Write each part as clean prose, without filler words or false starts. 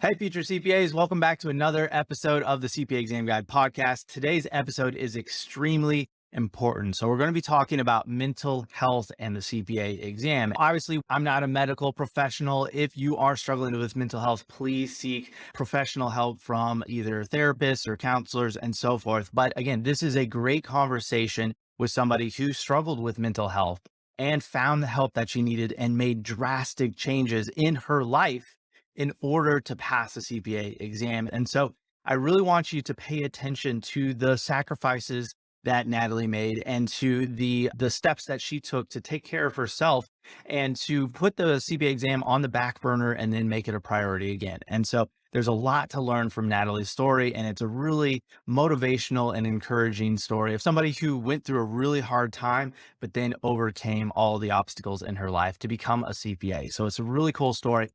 Hey, future CPAs, welcome back to another episode of the CPA Exam Guide podcast. Today's episode is extremely important. So, we're going to be talking about mental health and the CPA exam. Obviously, I'm not a medical professional. If you are struggling with mental health, please seek professional help from either therapists or counselors and so forth. But again, this is a great conversation with somebody who struggled with mental health and found the help that she needed and made drastic changes in her life in order to pass the CPA exam. And so I really want you to pay attention to the sacrifices that Natalie made and to the steps that she took to take care of herself and to put the CPA exam on the back burner and then make it a priority again. And so there's a lot to learn from Natalie's story, and it's a really motivational and encouraging story of somebody who went through a really hard time, but then overcame all the obstacles in her life to become a CPA. So it's a really cool story.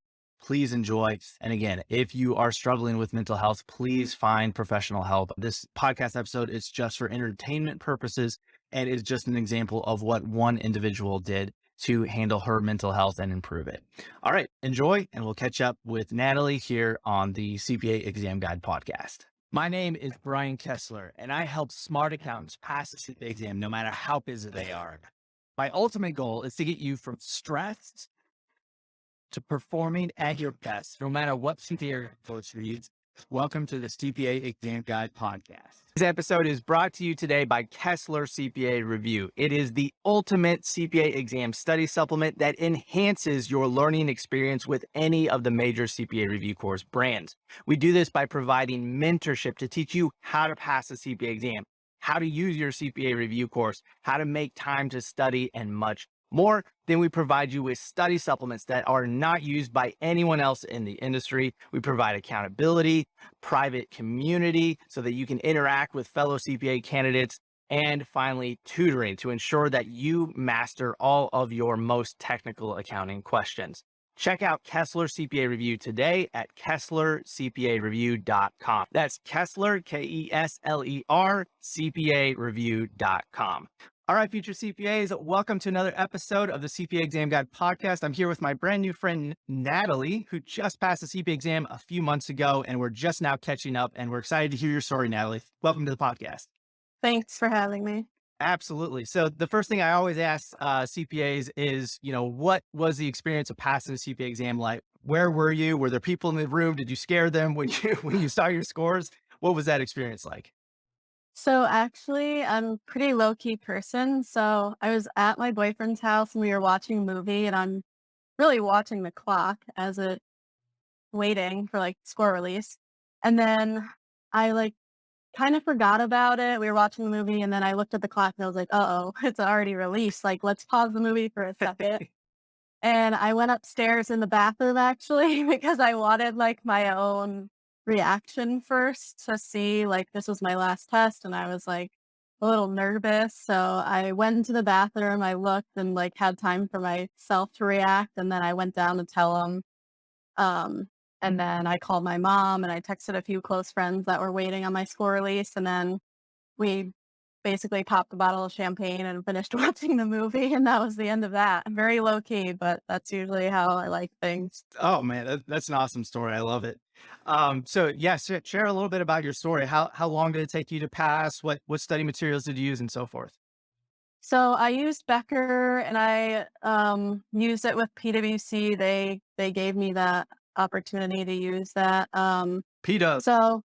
Please enjoy. And again, if you are struggling with mental health, please find professional help. This podcast episode is just for entertainment purposes and is just an example of what one individual did to handle her mental health and improve it. All right, enjoy, and we'll catch up with Natalie here on the CPA Exam Guide podcast. My name is Brian Kessler, and I help smart accountants pass the CPA exam no matter how busy they are. My ultimate goal is to get you from stressed to performing at your best, no matter what CPA approach you use. Welcome to the CPA Exam Guide podcast. This episode is brought to you today by Kessler CPA Review. It is the ultimate CPA exam study supplement that enhances your learning experience with any of the major CPA review course brands. We do this by providing mentorship to teach you how to pass the CPA exam, how to use your CPA review course, how to make time to study, and much more. Then we provide you with study supplements that are not used by anyone else in the industry. We provide accountability, private community so that you can interact with fellow CPA candidates, and finally, tutoring to ensure that you master all of your most technical accounting questions. Check out Kessler CPA Review today at KesslerCPAReview.com. That's Kessler, Kesler, CPAReview.com. All right, future CPAs, welcome to another episode of the CPA Exam Guide podcast. I'm here with my brand new friend, Natalie, who just passed the CPA exam a few months ago, and we're just now catching up, and we're excited to hear your story, Natalie. Welcome to the podcast. Thanks for having me. Absolutely. So the first thing I always ask CPAs is, what was the experience of passing the CPA exam like? Where were you? Were there people in the room? Did you scare them when you saw your scores? What was that experience like? So actually, I'm a pretty low key person. So I was at my boyfriend's house and we were watching a movie, and I'm really watching the clock as it waiting for like score release. And then I kind of forgot about it. We were watching the movie and then I looked at the clock and I was like, oh, it's already released. Like, let's pause the movie for a second. And I went upstairs in the bathroom actually because I wanted like my own reaction first to see like this was my last test, and I was like a little nervous. So I went into the bathroom, I looked and like had time for myself to react, and then I went down to tell him. Um and then I called my mom and I texted a few close friends that were waiting on my score release, and then we basically popped a bottle of champagne and finished watching the movie, and that was the end of that. Very low key, but that's usually how I like things. Oh man, that's an awesome story. I love it. So yeah, share a little bit about your story. How long did it take you to pass? What study materials did you use, and so forth? So I used Becker and I used it with PwC. They gave me that opportunity to use that. PDUs. So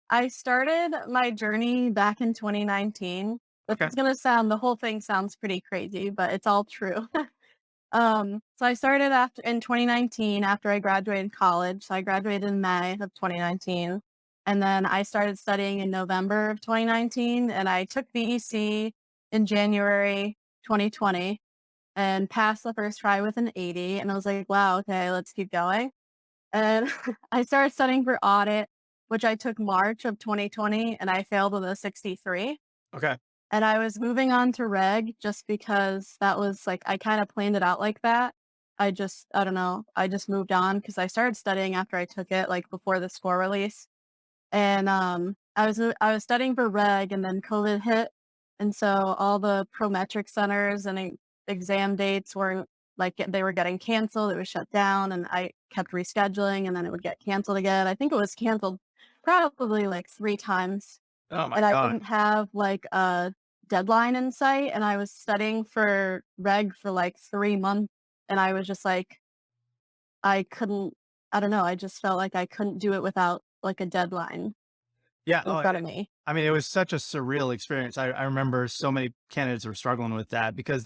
I started my journey back in 2019. This Okay. is gonna sound the whole thing sounds pretty crazy, but it's all true. So I started after in 2019 after I graduated college. So I graduated in May of 2019. And then I started studying in November of 2019, and I took BEC in January 2020 and passed the first try with an 80. And I was like, wow, okay, let's keep going. And I started studying for audit, which I took March of 2020, and I failed with a 63. Okay. And I was moving on to reg just because that was like I kinda planned it out like that. I don't know, I just moved on because I started studying after I took it, like, before the score release. And, I was studying for reg, and then COVID hit, and so all the Prometric centers and exam dates weren't like they were getting canceled, it was shut down, and I kept rescheduling, and then it would get canceled again. I think it was canceled probably like 3 times, Oh my and I God. didn't have like a deadline in sight, and I was studying for reg for like 3 months, and I was just like, I couldn't I don't know, I just felt like I couldn't do it without like a deadline Yeah. in front of me. I mean, it was such a surreal experience. I remember so many candidates were struggling with that because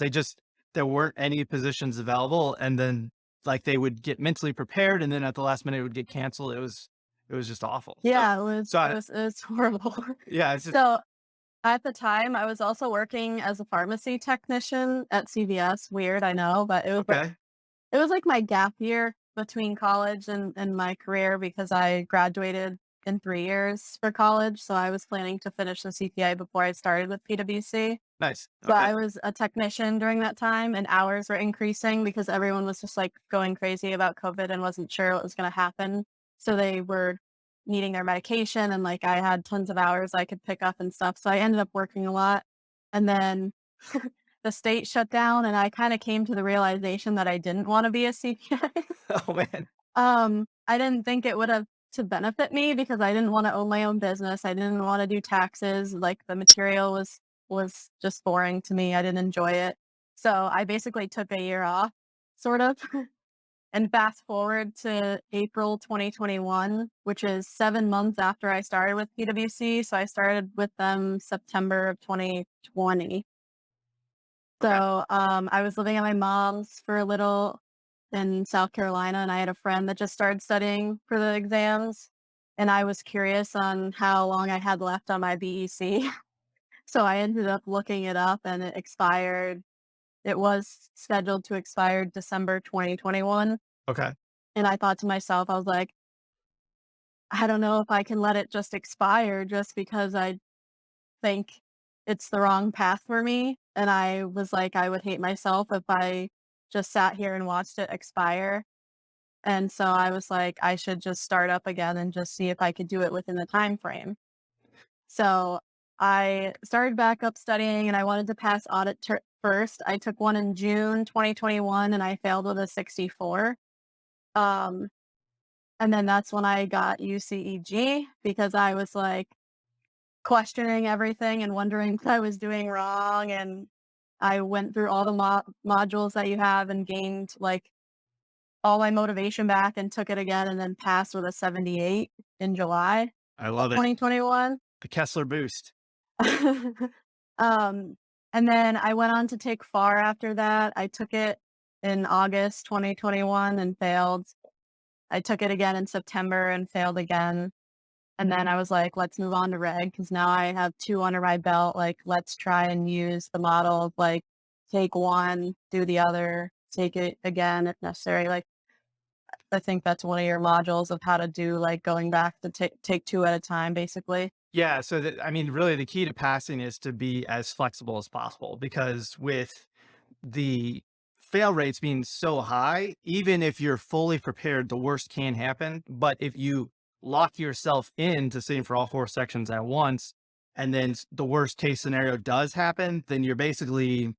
there weren't any positions available. And then like they would get mentally prepared and then at the last minute it would get canceled. It was just awful. Yeah, So it was horrible. yeah, it's just, So, at the time, I was also working as a pharmacy technician at CVS. Weird, I know, but okay. it was like my gap year between college and my career because I graduated in 3 years for college, so I was planning to finish the CPA before I started with PwC. Nice. So Okay. I was a technician during that time, and hours were increasing because everyone was just, like, going crazy about COVID and wasn't sure what was gonna happen. So they were needing their medication, and, like, I had tons of hours I could pick up and stuff, so I ended up working a lot. And then the state shut down, and I kinda came to the realization that I didn't wanna be a CPA. Oh man. I didn't think it would have to benefit me because I didn't wanna own my own business, I didn't wanna do taxes, like, the material was just boring to me, I didn't enjoy it. So, I basically took a year off, sort of, and fast forward to April 2021, which is 7 months after I started with PwC, so I started with them September of 2020. Okay. So, I was living at my mom's for a little in South Carolina, and I had a friend that just started studying for the exams, and I was curious on how long I had left on my BEC. So I ended up looking it up, and it was scheduled to expire December 2021, Okay. and I thought to myself, I was like, "I don't know if I can let it just expire just because I think it's the wrong path for me," and I was like, "I would hate myself if I just sat here and watched it expire." And so I was like, "I should just start up again and just see if I could do it within the time frame." So I started back up studying, and I wanted to pass first. I took one in June 2021, and I failed with a 64. Um, and then that's when I got UCEG because I was like questioning everything and wondering what I was doing wrong. And I went through all the modules that you have and gained like all my motivation back and took it again and then passed with a 78 in July I of love it. 2021. The Kessler boost. Um, and then I went on to take FAR after that. I took it in August 2021 and failed. I took it again in September and failed again. And then I was like, let's move on to reg because now I have 2 under my belt. Like, let's try and use the model of like take one, do the other, take it again if necessary. Like, I think that's one of your modules of how to do like going back to take 2 at a time, basically. Yeah, so I mean, really the key to passing is to be as flexible as possible because with the fail rates being so high, even if you're fully prepared, the worst can happen. But if you lock yourself into sitting for all 4 sections at once, and then the worst case scenario does happen, then you're basically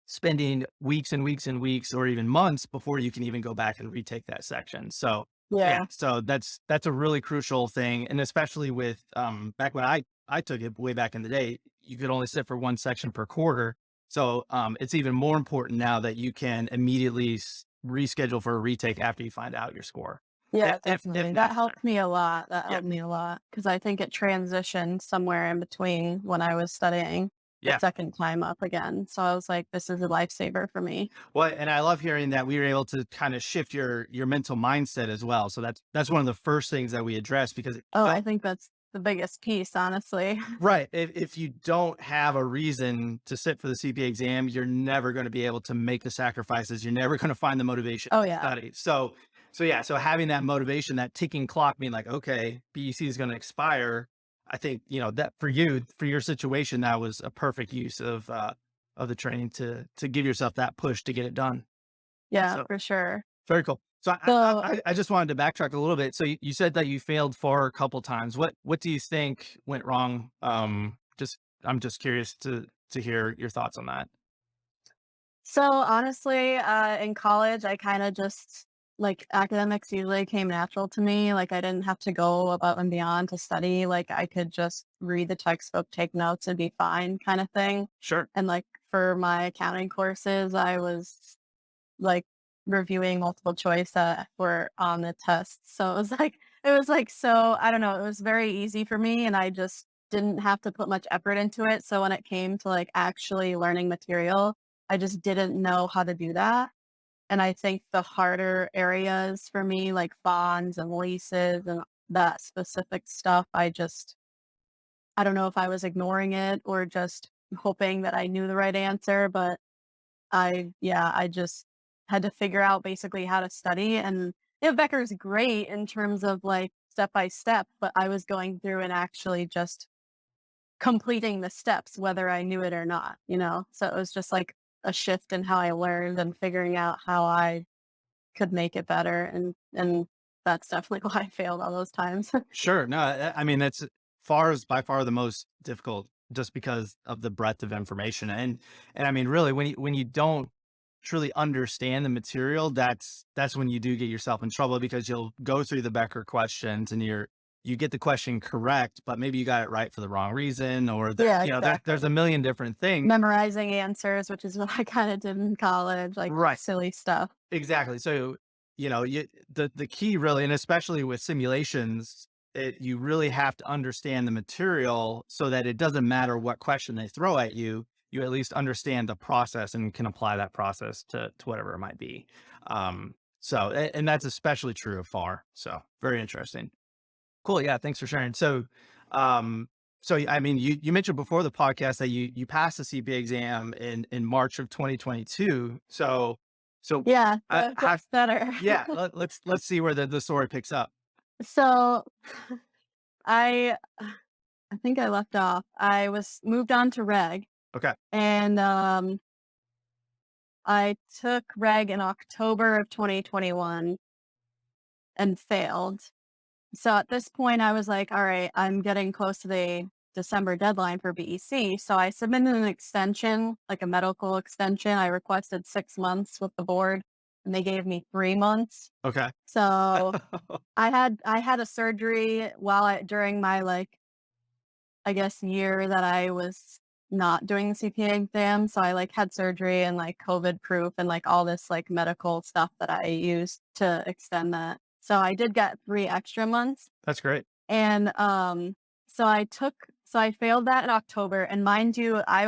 spending weeks and weeks and weeks or even months before you can even go back and retake that section. So yeah, Yeah. so that's a really crucial thing. And especially with back when I took it way back in the day, you could only sit for 1 section per quarter. So it's even more important now that you can immediately reschedule for a retake after you find out your score. Yeah, If definitely. That necessary. helped me a lot. That Yeah. helped me a lot because I think it transitioned somewhere in between when I was studying the Yeah. second time up again. So I was like, this is a lifesaver for me. Well, and I love hearing that we were able to kind of shift your mental mindset as well. So that's one of the first things that we address because Oh, I think that's the biggest piece, honestly. right. If you don't have a reason to sit for the CPA exam, you're never going to be able to make the sacrifices. You're never going to find the motivation Oh, to yeah. study. So yeah, so having that motivation, that ticking clock being like, okay, BEC is going to expire. I think, that for you, for your situation, that was a perfect use of the training to give yourself that push to get it done. Yeah, So for sure. very cool. So So I just wanted to backtrack a little bit. So you said that you failed for a couple times. What do you think went wrong? Just I'm just curious to hear your thoughts on that. So honestly, in college, I kind of just like academics usually came natural to me. Like I didn't have to go above and beyond to study. Like I could just read the textbook, take notes, and be fine, kind of thing. Sure. And like for my accounting courses, I was like reviewing multiple choice that were on the test. So it was like so I don't know, it was very easy for me and I just didn't have to put much effort into it. So when it came to like actually learning material, I just didn't know how to do that. And I think the harder areas for me, like bonds and leases and that specific stuff, I don't know if I was ignoring it or just hoping that I knew the right answer, but I just had to figure out basically how to study and Becker's great in terms of like step by step, but I was going through and actually just completing the steps whether I knew it or not, you know? So it was just like a shift in how I learned and figuring out how I could make it better and that's definitely why I failed all those times. Sure. No, I mean, that's far as by far the most difficult just because of the breadth of information. And I mean, really, when you don't truly understand the material, that's when you do get yourself in trouble because you'll go through the Becker questions and you get the question correct, but maybe you got it right for the wrong reason, or there, Yeah, there's a exactly. million different things. Memorizing answers, which is what I kind of did in college, like Right. silly stuff. Exactly. So, the key really, and especially with simulations, you really have to understand the material so that it doesn't matter what question they throw at you. You at least understand the process and can apply that process to whatever it might be. And that's especially true of FAR. So very interesting. Cool. Yeah. Thanks for sharing. Um, I mean, you mentioned before the podcast that you passed the CPA exam in March of 2022. So Yeah, how, that's better. yeah, let's see where the story picks up. So I I think I left off. I was moved on to reg Okay. and I took reg in October of 2021 and failed. So at this point I was like, all right, I'm getting close to the December deadline for BEC. So I submitted an extension, like a medical extension. I requested 6 months with the board and they gave me 3 months. Okay. So I had a surgery while during my like I guess, year that I was not doing the CPA exam. So I like had surgery and like COVID proof and like all this like medical stuff that I used to extend that. So I did get 3 extra months. That's great. And so I failed that in October. And mind you, I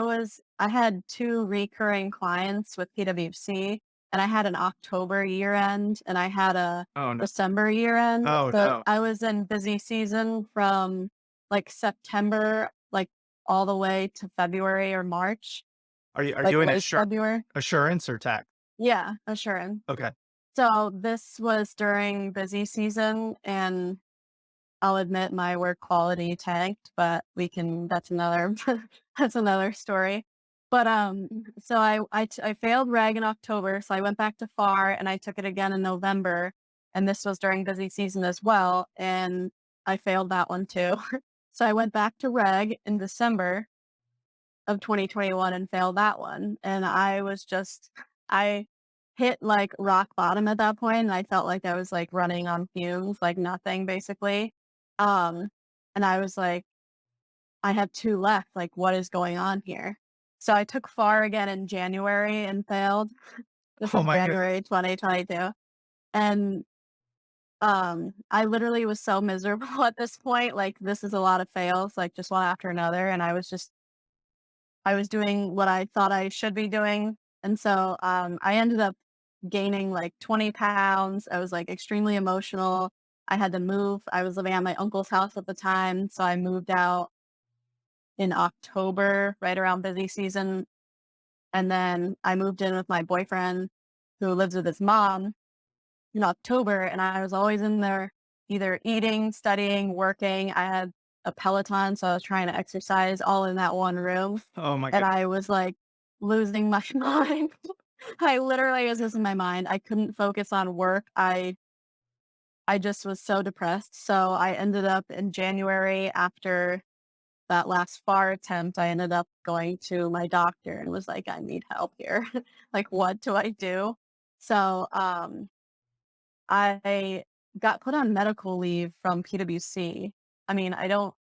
had two recurring clients with PwC and I had an October year end and I had a Oh no. December year end. Oh So no. I was in busy season from like September, like all the way to February or March, Are like you in late February. assurance or tax? Yeah, assurance. Okay. So this was during busy season and I'll admit my work quality tanked, but that's another that's another story. But so I failed reg in October, so I went back to FAR and I took it again in November, and this was during busy season as well, and I failed that one too. So I went back to reg in December of 2021 and failed that one, and I hit like rock bottom at that point, and I felt like I was like running on fumes, like nothing basically. Um, and I was like, I have two left. Like, what is going on here? So I took FAR again in January and failed. This Oh is my god. January 2022. And I literally was so miserable at this point. Like, this is a lot of fails, like just one after another. And I was doing what I thought I should be doing. And so I ended up gaining like 20 pounds. I was like extremely emotional. I had to move. I was living at my uncle's house at the time. So I moved out in October, right around busy season. And then I moved in with my boyfriend who lives with his mom in October. And I was always in there either eating, studying, working. I had a Peloton. So I was trying to exercise all in that one room. Oh my And god. I was like losing my mind. I literally was losing my mind. I couldn't focus on work. I just was so depressed. So I ended up in January after that last FAR attempt, I ended up going to my doctor and was like, "I need help here. Like, what do I do?" So, I got put on medical leave from PwC. I mean, I don't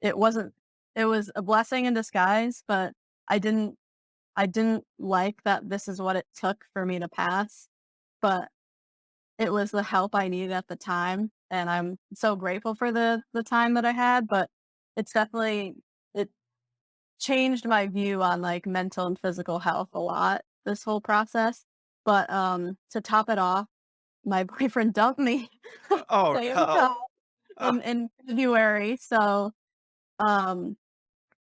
it wasn't it was a blessing in disguise, but I didn't I didn't like that this is what it took for me to pass, but it was the help I needed at the time, and I'm so grateful for the time that I had, but it's definitely it changed my view on, like, mental and physical health a lot, this whole process, but, to top it off, my boyfriend dumped me Oh same time no. Oh, in February, so, um,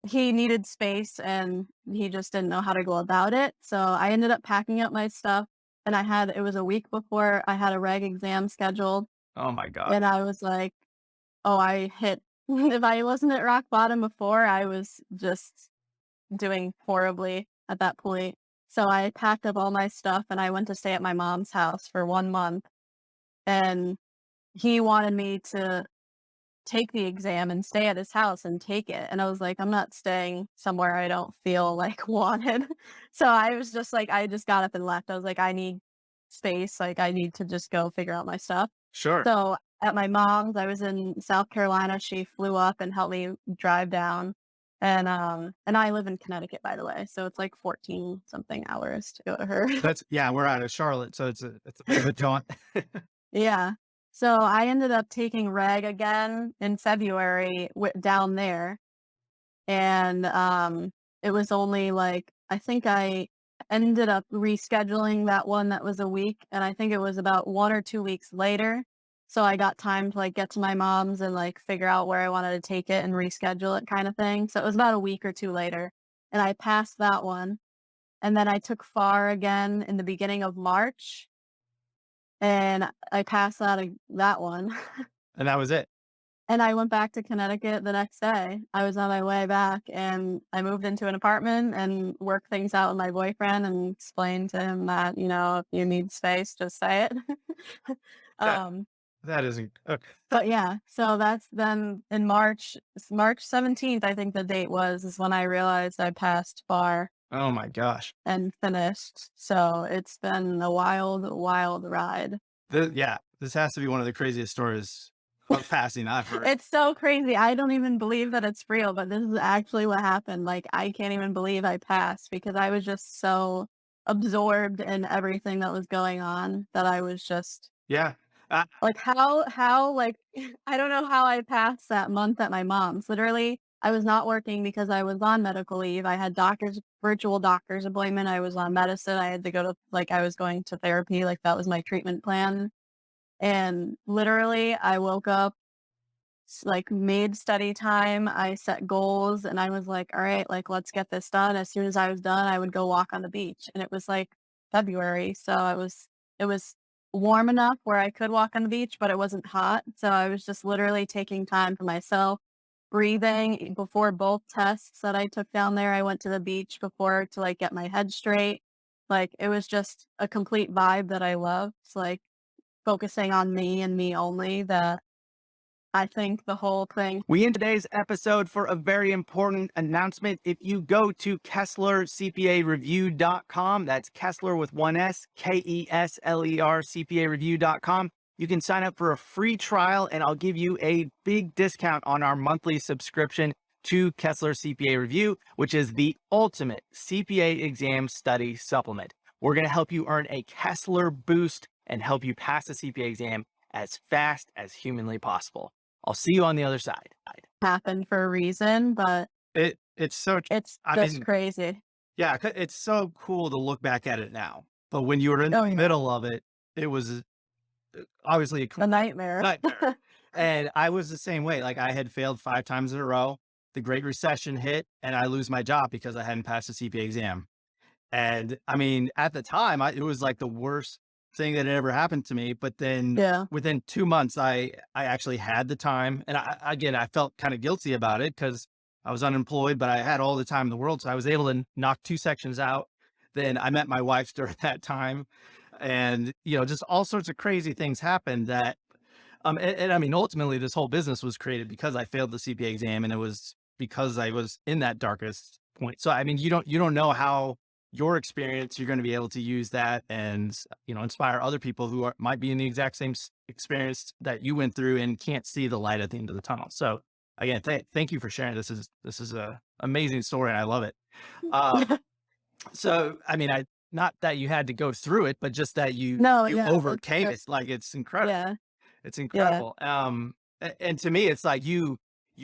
he needed space and he just didn't know how to go about it, so I ended up packing up my stuff, and it was a week before I had a reg exam scheduled, oh my God. and I was like, "Oh, I hit" if I wasn't at rock bottom before, I was just doing horribly at that point. So I packed up all my stuff and I went to stay at my mom's house for 1 month, and he wanted me to take the exam and stay at his house and take it, and I was like, "I'm not staying somewhere I don't feel, like, wanted." So I was just like I just got up and left. I was like, "I need space, like, I need to just go figure out my stuff." Sure. So at my mom's, I was in South Carolina, she flew up and helped me drive down, and I live in Connecticut, by the way, so it's like 14 something hours to go to her. That's yeah, we're out of Charlotte, so it's a bit of a jaunt. Yeah. So I ended up taking reg again in February down there, and it was only like I think I ended up rescheduling that one that was a week, and I think it was about 1 or 2 weeks later. So I got time to like get to my mom's and like figure out where I wanted to take it and reschedule it kind of thing. So it was about a week or 2 later, and I passed that one. And then I took FAR again in the beginning of March, and I passed that one. And that was it. And I went back to Connecticut the next day. I was on my way back, and I moved into an apartment and worked things out with my boyfriend and explained to him that, if you need space, just say it. That Um, that isn't okay. but yeah, so that's then in March 17th, I think the date is when I realized I passed FAR Oh my gosh. and finished. So it's been a wild, wild ride. Yeah, this has to be one of the craziest stories of passing I've heard. It's so crazy. I don't even believe that it's real, but this is actually what happened. Like, I can't even believe I passed because I was just so absorbed in everything that was going on that I was just Yeah. Uh, like, like, I don't know how I passed that month at my mom's. Literally, I was not working because I was on medical leave. I had virtual doctor's appointment. I was on medicine. I had to go to, like, I was going to therapy. Like, that was my treatment plan. And literally, I woke up like made study time, I set goals and I was like, all right, like let's get this done. As soon as I was done, I would go walk on the beach. And it was like February. So it was warm enough where I could walk on the beach, but it wasn't hot. So I was just literally taking time for myself, breathing before both tests that I took down there. I went to the beach before to like get my head straight. Like it was just a complete vibe that I love. It's like focusing on me and me only that I think the whole thing. We end today's episode for a very important announcement. If you go to KesslerCPAReview.com, that's Kessler with one S, Kesler CPAReview.com, you can sign up for a free trial and I'll give you a big discount on our monthly subscription to Kessler CPA Review, which is the ultimate CPA exam study supplement. We're going to help you earn a Kessler boost and help you pass the CPA exam as fast as humanly possible. I'll see you on the other side. Happened for a reason, but It's so, it's I just mean, crazy. yeah, it's so cool to look back at it now. But when you were in Oh, the yeah. middle of it, it was obviously a A nightmare. nightmare. And I was the same way. Like I had failed 5 times in a row. The Great Recession hit, and I lose my job because I hadn't passed the CPA exam. And I mean, at the time, it was like the worst thing that had ever happened to me. But then Yeah. within 2 months, I actually had the time, and again, I felt kind of guilty about it because I was unemployed, but I had all the time in the world, so I was able to knock 2 sections out. Then I met my wife during that time, and just all sorts of crazy things happened that, and I mean, ultimately, this whole business was created because I failed the CPA exam, and it was because I was in that darkest point. So, I mean, you don't know how your experience, you're going to be able to use that and, inspire other people who might be in the exact same experience that you went through and can't see the light at the end of the tunnel. So again, thank you for sharing. This is a amazing story and I love it. Um, so, I mean, not that you had to go through it, but just that No, you yeah, overcame it. Like, it's incredible. yeah, It's yeah. incredible. And to me, it's like you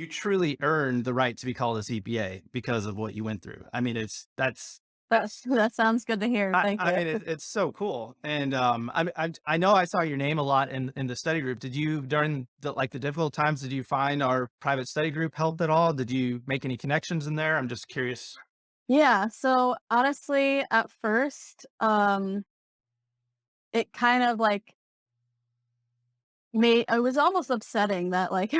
truly earned the right to be called a CPA because of what you went through. I mean, That sounds good to hear. Thank I you. mean, it's so cool. And I know I saw your name a lot in the study group. Did you, during the difficult times, did you find our private study group helped at all? Did you make any connections in there? I'm just curious. Yeah, so honestly, at first, it kind of like it was almost upsetting that like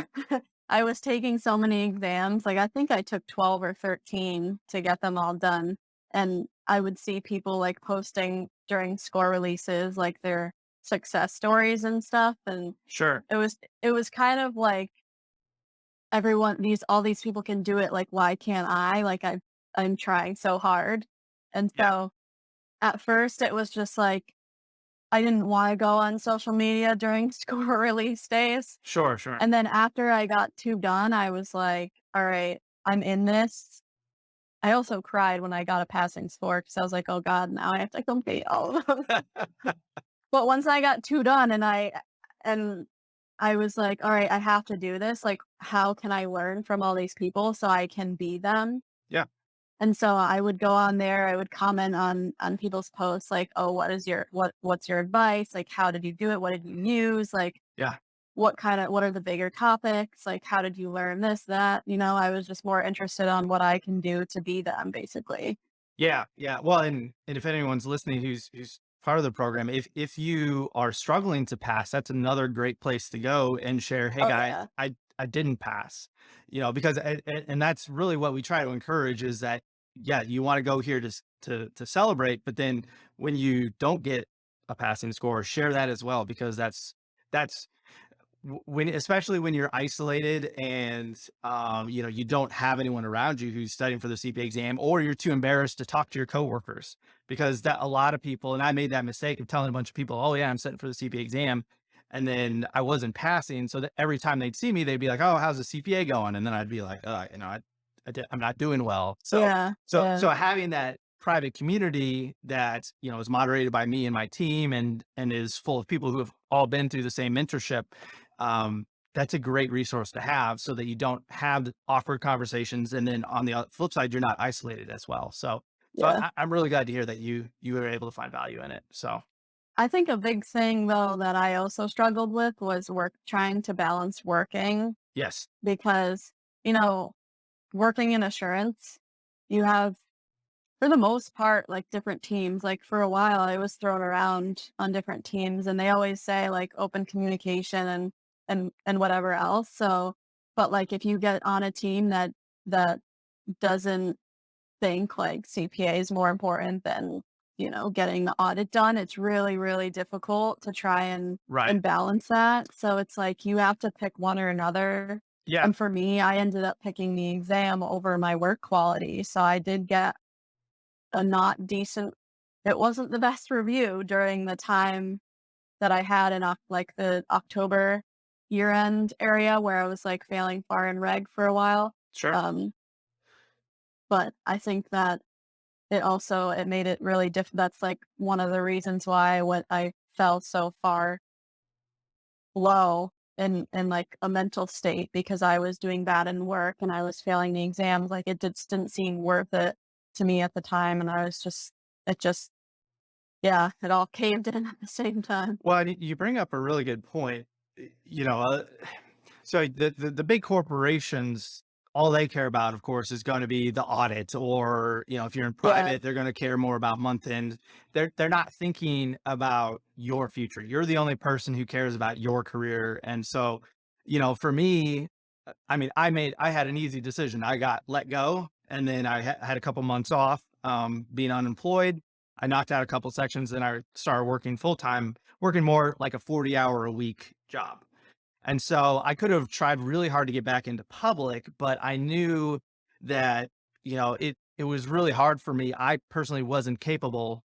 I was taking so many exams. Like I think I took 12 or 13 to get them all done. And I would see people like posting during score releases like their success stories and stuff. And Sure. it was kind of like all these people can do it, like why can't I? Like I'm trying so hard. And Yeah. so at first it was just like I didn't wanna go on social media during score release days, Sure. Sure. and then after I got 2 done, I was like, "Alright, I'm in this." I also cried when I got a passing score because I was like, "Oh god, now I have to complete all of them." But once I got 2 done and I was like, "Alright, I have to do this, like, how can I learn from all these people so I can be them?" Yeah. And so I would go on there, I would comment on people's posts like, "Oh, what's your advice? Like, how did you do it? What did you use? Like, Yeah. what are the bigger topics? Like, how did you learn this, that?" I was just more interested on what I can do to be them, basically. Yeah, yeah. Well, and if anyone's listening who's part of the program, if you are struggling to pass, that's another great place to go and share, "Hey, Oh, guy, yeah. I didn't pass." Because and that's really what we try to encourage is that, yeah, you want to go here to celebrate, but then when you don't get a passing score, share that as well because that's when, especially when you're isolated and you don't have anyone around you who's studying for the CPA exam, or you're too embarrassed to talk to your coworkers, because that a lot of people, and I made that mistake of telling a bunch of people, "Oh yeah, I'm studying for the CPA exam," and then I wasn't passing, so that every time they'd see me they'd be like, "Oh, how's the CPA going?" And then I'd be like, I'm not doing well." So Yeah, so yeah, so having that private community that is moderated by me and my team and is full of people who have all been through the same mentorship, that's a great resource to have so that you don't have the awkward conversations. And then on the flip side, you're not isolated as well. So yeah. I'm really glad to hear that you were able to find value in it. So I think a big thing, though, that I also struggled with was trying to balance working yes, because, you know, working in assurance, you have for the most part, like, different teams, like, for a while, I was thrown around on different teams, and they always say, like, open communication and whatever else, so but, like, if you get on a team that doesn't think, like, CPA is more important than, getting the audit done, it's really, really difficult to try right, and balance that, so it's like you have to pick one or another, yeah, and for me, I ended up picking the exam over my work quality, so I did get a not decent it wasn't the best review during the time that I had in like the October year-end area where I was like failing FAR and reg for a while. sure, Um, but I think that it made it really that's like one of the reasons why I fell so far low in like a mental state because I was doing bad in work and I was failing the exams. Like it just didn't seem worth it to me at the time. And it just yeah, it all caved in at the same time. well, and you bring up a really good point. you know uh, So the big corporations, all they care about, of course, is going to be the audit, or if you're in Yeah, private, they're going to care more about month end. They're not thinking about your future. You're the only person who cares about your career, and so for me, I mean, I had an easy decision. I got let go, and then I had a couple months off, being unemployed. I knocked out a couple sections, and I started working full time, working more like a 40-hour a week job. And so I could have tried really hard to get back into public, but I knew that, it was really hard for me. I personally wasn't capable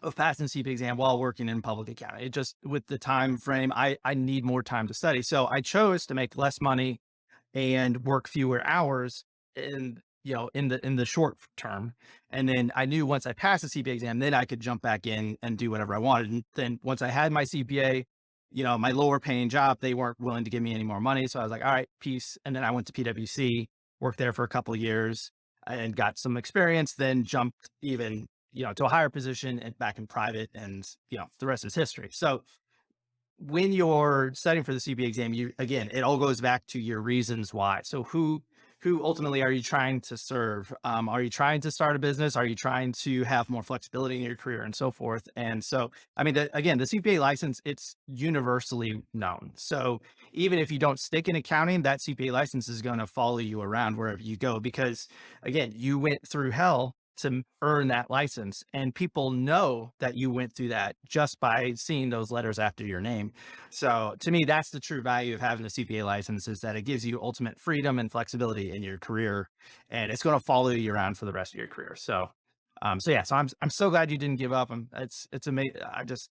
of passing the CPA exam while working in public accounting. It just, with the time frame, I need more time to study. So I chose to make less money and work fewer hours in in the short term. And then I knew once I passed the CPA exam, then I could jump back in and do whatever I wanted. And then once I had my CPA, my lower paying job, they weren't willing to give me any more money. So I was like, all right, peace. And then I went to PwC, worked there for a couple of years and got some experience, then jumped even, to a higher position and back in private, and the rest is history. So when you're studying for the CPA exam, again, it all goes back to your reasons why. So who ultimately are you trying to serve? Are you trying to start a business? Are you trying to have more flexibility in your career and so forth? And so, I mean, again, the CPA license, it's universally known. So even if you don't stick in accounting, that CPA license is going to follow you around wherever you go, because again, you went through hell to earn that license. And people know that you went through that just by seeing those letters after your name. So to me, that's the true value of having a CPA license, is that it gives you ultimate freedom and flexibility in your career, and it's going to follow you around for the rest of your career. So yeah, so I'm so glad you didn't give up. It's amazing.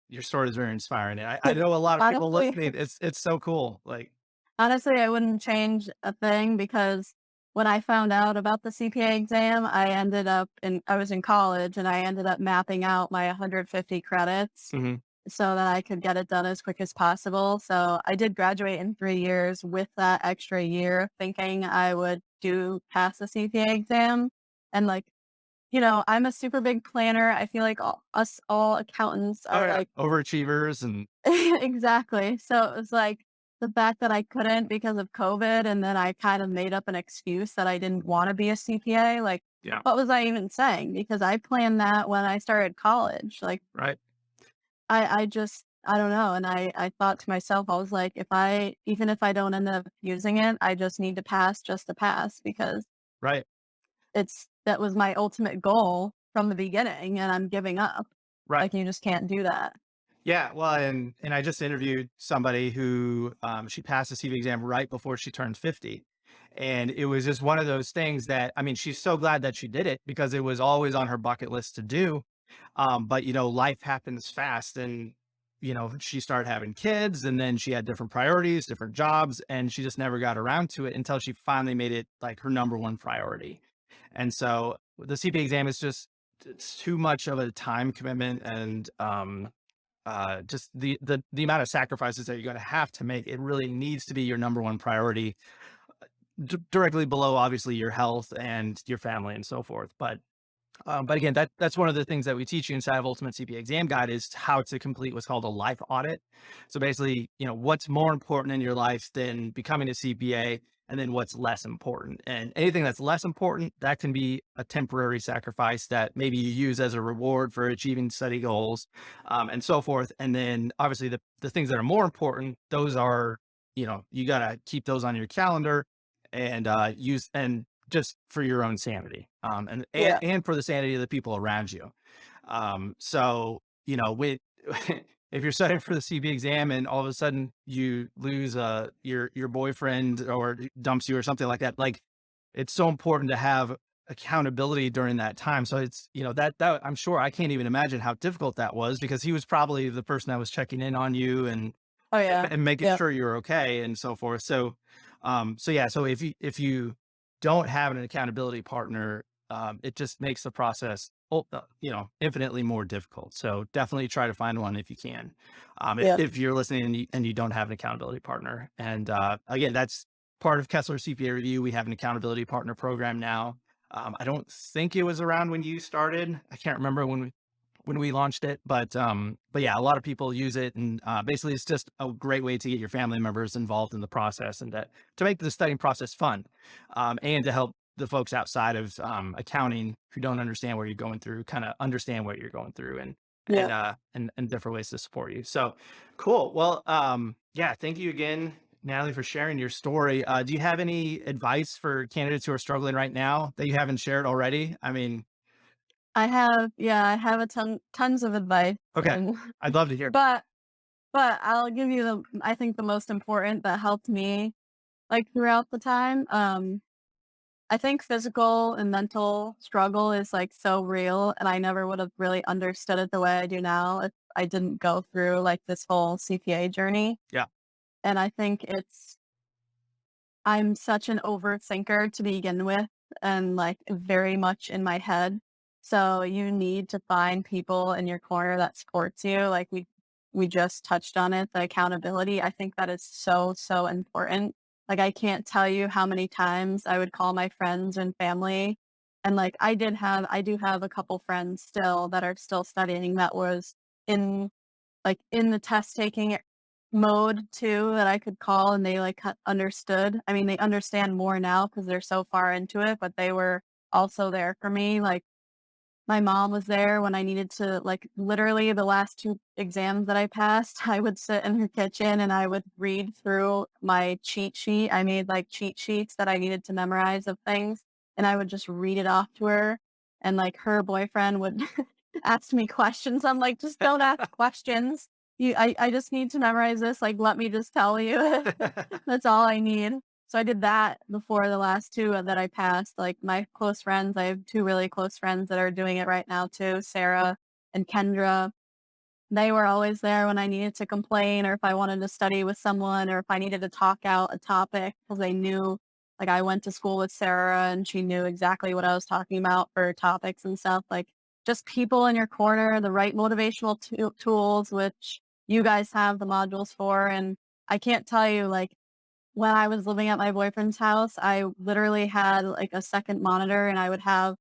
Your story is very inspiring. And I know a lot of people Honestly, listening. It's so cool. Like, honestly, I wouldn't change a thing because when I found out about the CPA exam, I was in college and I ended up mapping out my 150 credits mhm, so that I could get it done as quick as possible. So I did graduate in 3 years with that extra year, thinking I would do pass the CPA exam. And I'm a super big planner. I feel like all accountants oh are yeah, like overachievers and exactly. So it was like the fact that I couldn't because of COVID, and then I kind of made up an excuse that I didn't want to be a CPA. Like, yeah, what was I even saying? Because I planned that when I started college. Like, right, I don't know. And I thought to myself, I was like, even if I don't end up using it, I just need to pass just to pass because right, that was my ultimate goal from the beginning, and I'm giving up. right. Like, you just can't do that. Yeah, well, and I just interviewed somebody who, she passed the CPA exam right before she turned 50. And it was just one of those things that, I mean, she's so glad that she did it because it was always on her bucket list to do. But life happens fast, and she started having kids, and then she had different priorities, different jobs, and she just never got around to it until she finally made it like her number one priority. And so the CPA exam is just, it's too much of a time commitment, and just the amount of sacrifices that you're going to have to make. It really needs to be your number one priority, directly below obviously your health and your family and so forth. But again, that's one of the things that we teach you inside of Ultimate CPA Exam Guide, is how to complete what's called a life audit. So basically, what's more important in your life than becoming a CPA, and then what's less important. And anything that's less important, that can be a temporary sacrifice that maybe you use as a reward for achieving study goals, and so forth. And then obviously the things that are more important, those are, you got to keep those on your calendar and use, and just for your own sanity, Yeah. and for the sanity of the people around you. So with if you're studying for the CB exam and all of a sudden you lose your boyfriend or dumps you or something like that, like, it's so important to have accountability during that time. So it's, that I'm sure, I can't even imagine how difficult that was, because he was probably the person that was checking in on you and Oh, yeah. making Yep. sure you're okay and so forth. So yeah, so if you don't have an accountability partner, it just makes the process, infinitely more difficult. So definitely try to find one if you can. Yep. If you're listening and you don't have an accountability partner, and again, that's part of Kessler CPA Review. We have an accountability partner program now. I don't think it was around when you started. I can't remember when we launched it, but yeah, a lot of people use it, and basically it's just a great way to get your family members involved in the process, and to make the studying process fun, and to help the folks outside of accounting who don't understand what you're going through kind of understand what you're going through, Yep. and different ways to support you. So cool. Well, yeah, thank you again, Natalie, for sharing your story. Do you have any advice for candidates who are struggling right now that you haven't shared already? I mean, I have a tons of advice, okay, and I'd love to hear. but But I'll give you I think the most important that helped me, like, throughout the time. I think physical and mental struggle is, like, so real, and I never would have really understood it the way I do now if I didn't go through, like, this whole CPA journey. Yeah. And I think I'm such an overthinker to begin with and, like, very much in my head. So you need to find people in your corner that supports you. Like we just touched on it, the accountability. I think that is so, so important. Like I can't tell you how many times I would call my friends and family. And like I do have a couple friends still that are still studying that was in in the test taking mode too that I could call and they, like, understood. I mean, they understand more now because 'cause they're so far into it, but they were also there for me, like, my mom was there when I needed to like, literally the last 2 exams that I passed, I would sit in her kitchen and I would read through my cheat sheet. I made, like, cheat sheets that I needed to memorize of things, and I would just read it off to her, and, like, her boyfriend would ask me questions. I'm like, "Just don't ask questions. I just need to memorize this, like, let me just tell you. That's all I need." So I did that before the last 2 that I passed. Like, my close friends, I have 2 really close friends that are doing it right now too, Sarah and Kendra. They were always there when I needed to complain or if I wanted to study with someone or if I needed to talk out a topic because they knew like, I went to school with Sarah and she knew exactly what I was talking about for topics and stuff. Like, just people in your corner, the right motivational tools, which you guys have the modules for, and I can't tell you, like, when I was living at my boyfriend's house, I literally had, like, a second monitor, and I would have,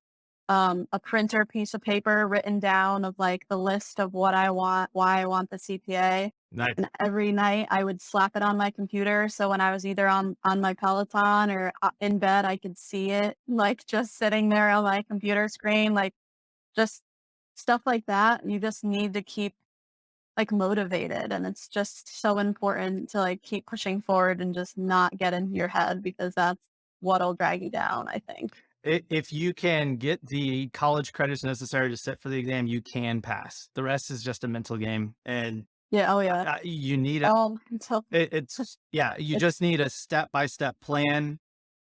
a printer piece of paper written down of, like, the list of what I want why I want the CPA, Nice. and every night, I would slap it on my computer, so when I was either on my Peloton or, in bed, I could see it, like, just sitting there on my computer screen, like, just stuff like that. You just need to keep like, motivated, and it's just so important to, like, keep pushing forward and just not get into your head because that's what'll drag you down, I think. If you can get the college credits necessary to sit for the exam, you can pass. The rest is just a mental game, and Yeah, oh, yeah. you need a. Until It's yeah. You it's just need a step by step plan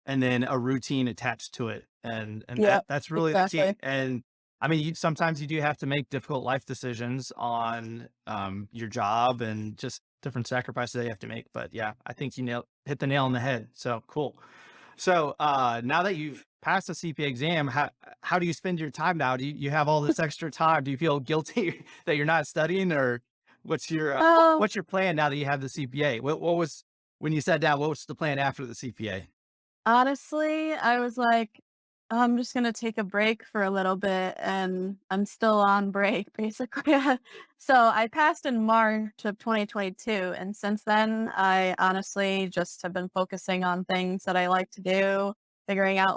and then a routine attached to it. And yeah, that's really the key. exactly. And I mean, sometimes you do have to make difficult life decisions on your job and just different sacrifices that you have to make. But yeah, I think hit the nail on the head. So cool. So now that you've passed the CPA exam, how do you spend your time now? Do you have all this extra time? Do you feel guilty that you're not studying, or Um what's your plan now that you have the CPA? What was when you sat down? What was the plan after the CPA? Honestly, I was like, I'm just gonna take a break for a little bit, and I'm still on break, basically. So I passed in March of 2022, and since then, I honestly just have been focusing on things that I like to do, figuring out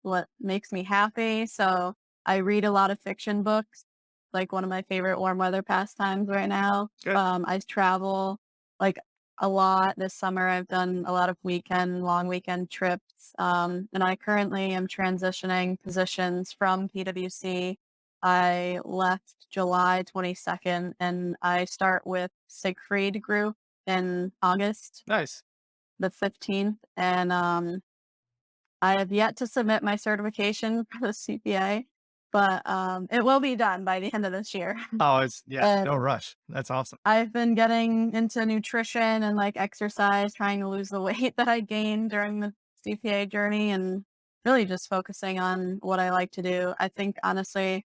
what makes me happy. So I read a lot of fiction books, like one of my favorite warm weather pastimes right now. Good. I travel. Like a lot this summer. I've done a lot of long weekend trips. And I currently am transitioning positions from PwC. I left July 22nd and I start with Siegfried Group in August Nice. the 15th. And I have yet to submit my certification for the CPA, but it will be done by the end of this year. Oh, it's yeah, And no rush. That's awesome. I've been getting into nutrition and, like, exercise, trying to lose the weight that I gained during the CPA journey and really just focusing on what I like to do. I think, honestly,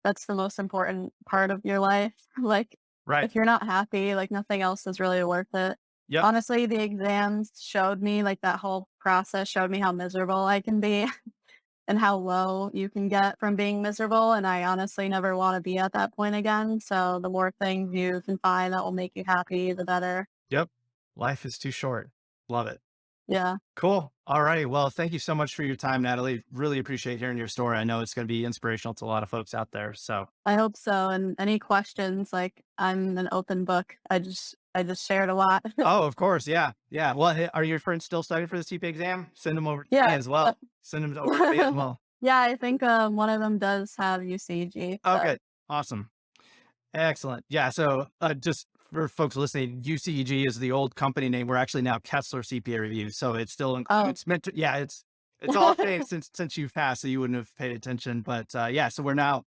that's the most important part of your life. Like, Right. if you're not happy, like, nothing else is really worth it. Yep. Honestly, the exams showed me, like, that whole process showed me how miserable I can be and how low you can get from being miserable, and I honestly never wanna be at that point again, so the more things you can find that will make you happy, the better. Yep. Life is too short. Love it. Yeah, Cool. All righty. Well, thank you so much for your time, Natalie. Really appreciate hearing your story. I know it's going to be inspirational to a lot of folks out there. So, I hope so, and any questions, like, I'm an open book. I just shared a lot. oh, of course. Yeah. Yeah. Well, hey, are your friends still studying for the CPA exam? Send them over to me Yeah. as well. Send them over to me as well. Yeah, I think, one of them does have UCG, but Okay. Awesome. Excellent. Yeah. So, just for folks listening, UCEG is the old company name. We're actually now Kessler CPA Review. So it still Oh. includes mentor. Yeah, it's all changed since you've passed, so you wouldn't have paid attention. But yeah, so we're now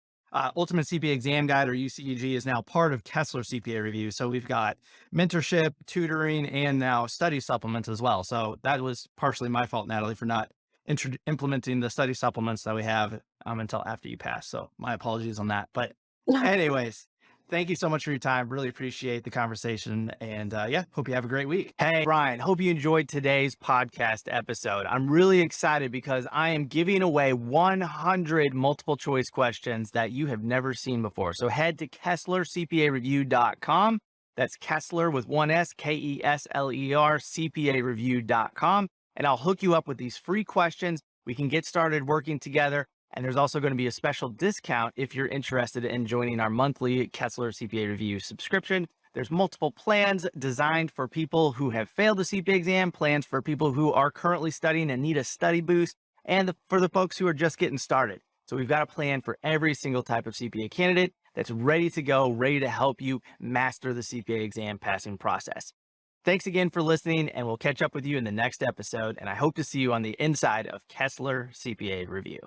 Ultimate CPA Exam Guide, or UCEG, is now part of Kessler CPA Review. So we've got mentorship, tutoring, and now study supplements as well. So that was partially my fault, Natalie, for not implementing the study supplements that we have until after you pass. So my apologies on that. But anyways, thank you so much for your time. Really appreciate the conversation. And yeah, hope you have a great week. Hey, Brian, hope you enjoyed today's podcast episode. I'm really excited because I am giving away 100 multiple choice questions that you have never seen before. So head to KesslerCPAReview.com. That's Kessler with one S, Kesler, CPAReview.com. And I'll hook you up with these free questions. We can get started working together. And there's also going to be a special discount if you're interested in joining our monthly Kessler CPA Review subscription. There's multiple plans designed for people who have failed the CPA exam, plans for people who are currently studying and need a study boost, and for the folks who are just getting started. So we've got a plan for every single type of CPA candidate that's ready to go, ready to help you master the CPA exam passing process. Thanks again for listening, and we'll catch up with you in the next episode. And I hope to see you on the inside of Kessler CPA Review.